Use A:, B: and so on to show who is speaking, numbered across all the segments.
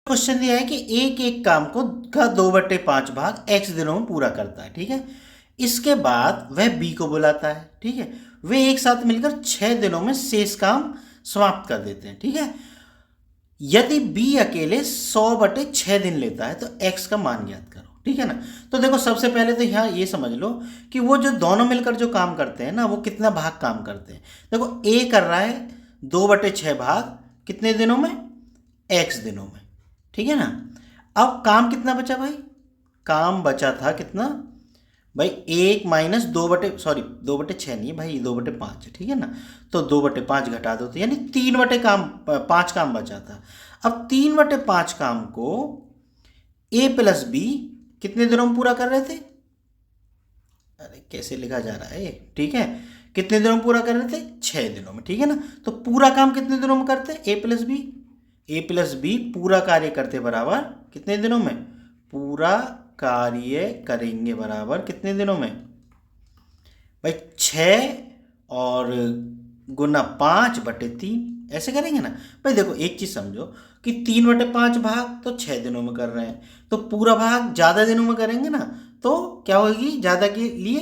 A: Question दिया है कि एक एक काम को का 2/5 भाग x दिनों में पूरा करता है, ठीक है। इसके बाद वह b को बुलाता है, ठीक है। वे एक साथ मिलकर 6 दिनों में शेष काम समाप्त कर देते हैं, ठीक है। यदि b अकेले 100/6 दिन लेता है तो x का मान ज्ञात करो, ठीक है ना। तो देखो सबसे पहले तो यहाँ ये समझ लो कि वो जो दोनों मिलकर जो काम करते हैं ना, वो कितना भाग काम करते हैं। देखो a कर रहा है 2/6 भाग कितने दिनों में, x दिनों में, ठीक है ना। अब काम कितना बचा भाई, काम बचा था कितना भाई, 2/6 नहीं है भाई, 2/5 है, ठीक है ना। तो 2/5 घटा दो तो यानी 5 काम बचा था। अब 3/5 काम को a प्लस बी कितने दिनों में पूरा कर रहे थे, अरे कैसे लिखा जा रहा है, ठीक है। कितने दिनों में पूरा कर रहे थे, 6 दिनों में, ठीक है ना। तो पूरा काम कितने दिनों में करते, ए प्लस बी पूरा कार्य करते बराबर कितने दिनों में, पूरा कार्य करेंगे बराबर कितने दिनों में भाई, 6 और गुना 5/3 ऐसे करेंगे ना भाई। देखो एक चीज समझो कि 3/5 भाग तो 6 दिनों में कर रहे हैं, तो पूरा भाग ज्यादा दिनों में करेंगे ना, तो क्या होगी, ज्यादा के लिए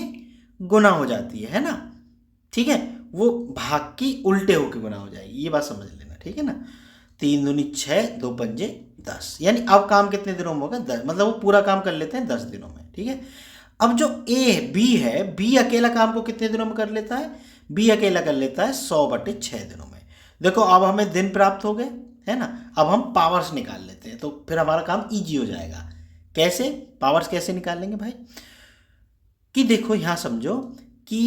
A: गुना हो जाती है ना, ठीक है। वो भाग की उल्टे होके गुना हो जाएगी, ये बात समझ लेना, ठीक है ना। 3 दूनी 6, 2 पंजे 10, यानी अब काम कितने दिनों में होगा, 10, मतलब वो पूरा काम कर लेते हैं 10 दिनों में, ठीक है। अब जो ए बी है, बी अकेला काम को कितने दिनों में कर लेता है, बी अकेला कर लेता है 100/6 दिनों में। देखो अब हमें दिन प्राप्त हो गए, है ना। अब हम पावर्स निकाल लेते हैं, तो फिर हमारा काम इजी हो जाएगा। कैसे पावर्स कैसे निकालेंगे भाई, कि देखो यहां समझो कि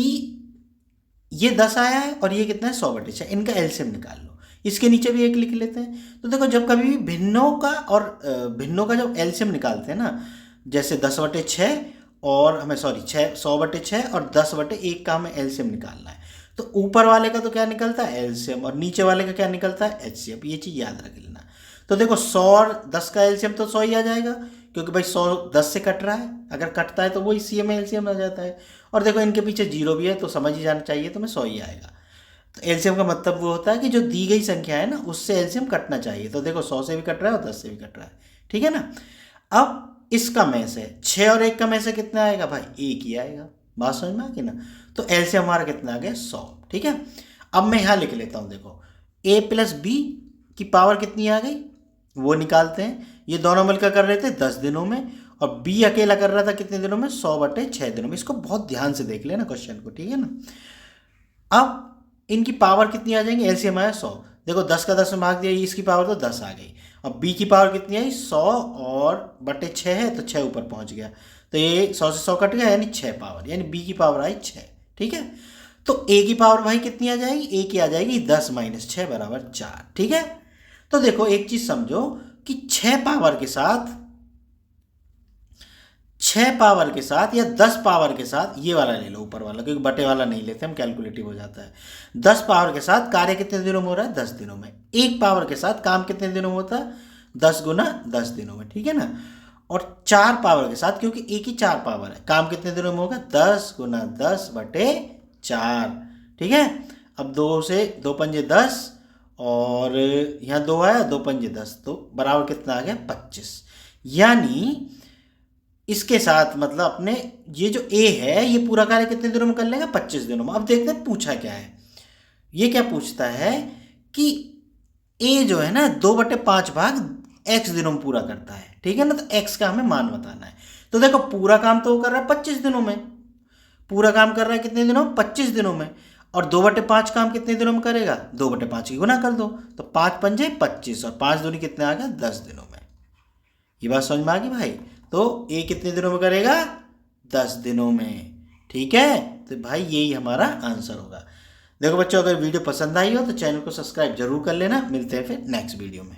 A: ये 10 आया है और ये कितना है 100/6, इनका एलसीएम निकाल लो। इसके नीचे भी एक लिख लेते हैं। तो देखो जब कभी भी भिन्नों का और भिन्नों का जब एलसीएम निकालते हैं ना, जैसे 10/6 और हमें 100/6 और 10/1 का हमें एलसीएम निकालना है, तो ऊपर वाले का तो क्या निकलता है एलसीएम और नीचे वाले का क्या निकलता है एचसीएफ, ये चीज़ याद रख लेना। तो देखो 100 और 10 का एलसीएम तो 100 ही आ जाएगा, क्योंकि भाई 100 10 से कट रहा है, अगर कटता है तो वो इसी में एलसीएम आ जाता है। और देखो इनके पीछे जीरो भी है, तो समझ ही जाना चाहिए तुम्हें 100 ही आएगा। तो एलसीएम का मतलब वो होता है कि जो दी गई संख्या है ना, उससे एलसीएम कटना चाहिए। तो देखो 100 से भी कट रहा है और 10 से भी कट रहा है, ठीक है ना। अब इसका में से 6 और 1 का में से कितना आएगा भाई, 1 ही आएगा। बात समझ में आ गई ना। तो एलसीएम हमारा कितना आ गया 100, ठीक है। अब मैं यहाँ लिख लेता हूँ, देखो a प्लस बी की पावर कितनी आ गई वो निकालते हैं। ये दोनों मिलकर कर रहे थे 10 दिनों में, और b अकेला कर रहा था कितने दिनों में, 100/6 दिनों में। इसको बहुत ध्यान से देख लेना क्वेश्चन को, ठीक है ना। अब इनकी पावर कितनी आ जाएंगी, एलसीएम आया 100। देखो 10 का 10 में भाग दिया, इसकी पावर तो 10 आ गई। अब b की पावर कितनी आई 100 और बटे 6 है, तो 6 ऊपर पहुंच गया, तो ये 100 से 100 कट गया, यानी 6 पावर, यानी b की पावर आई 6, ठीक है। तो a की पावर भाई कितनी आ जाएगी, a की आ जाएगी 10 - 6 बराबर 4, ठीक है। तो देखो एक चीज समझो कि 6 पावर के साथ, 6 पावर के साथ या 10 पावर के साथ, ये वाला ले लो ऊपर वाला, क्योंकि बटे वाला नहीं लेते हम, कैलकुलेटिव हो जाता है। 10 पावर के साथ कार्य कितने दिनों में हो रहा है, 10 दिनों में। 1 पावर के साथ काम कितने दिनों में होता है, 10 गुना 10 दिनों में, ठीक है ना। और 4 पावर के साथ, क्योंकि एक ही 4 पावर है, काम कितने दिनों में होगा, 10 गुना 10/4, ठीक है। अब 2 से 2 पंजे 10 और यहाँ 2 आया, 2 पंजे 10, तो बराबर कितना आ गया 25। यानी इसके साथ मतलब अपने ये जो ए है, ये पूरा कार्य कितने दिनों में कर लेगा, 25 दिनों में। अब देखते हैं पूछा क्या है, ये क्या पूछता है कि ए जो है ना 2/5 भाग x दिनों में पूरा करता है, ठीक है ना। तो x का हमें मान बताना है। तो देखो पूरा काम तो वो कर रहा है 25 दिनों में, पूरा काम कर रहा है कितने दिनों में, 25 दिनों में। और 2/5 काम कितने दिनों में करेगा, 2/5 की गुना कर दो, तो 5 पंजे 25 और 5 दूनी कितने आ गया 10 दिनों में। ये बात समझ में आ गई भाई। तो ए कितने दिनों में करेगा, 10 दिनों में, ठीक है। तो भाई यही हमारा आंसर होगा। देखो बच्चों, अगर वीडियो पसंद आई हो तो चैनल को सब्सक्राइब जरूर कर लेना। मिलते हैं फिर नेक्स्ट वीडियो में।